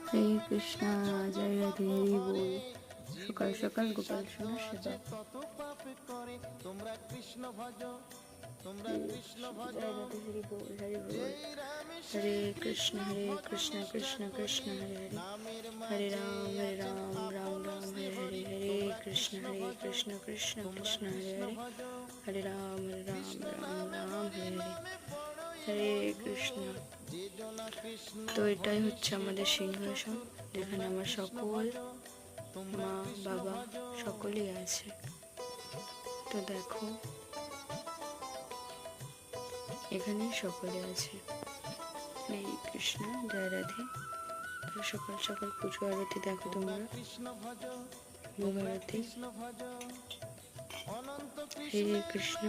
হরে কৃষ্ণ, জয় রাধে, হরি বল। সকাল সকাল গোপাল সোনার সেবা। জয় রাধে, হরি বল, হরি বল। হরে কৃষ্ণ কৃষ্ণ কৃষ্ণ হরে হরে, হরে রাম রাম রাম হরে হরে, হরে কৃষ্ণ কৃষ্ণ কৃষ্ণ হরে হরে, হরে রাম রাম রাম হরে হরে, হরে কৃষ্ণ। তো এটাই হচ্ছে আমাদের সিংহাসন, যেখানে আমার সকল মা বাবা সকলেই আছে। তো দেখো, এখানেই সকলে আছে। হরে কৃষ্ণ, জয় রাধে। তো সকাল সকাল পুজো আরতি দেখো তোমরা, ভোগ আরতি। হরে কৃষ্ণ।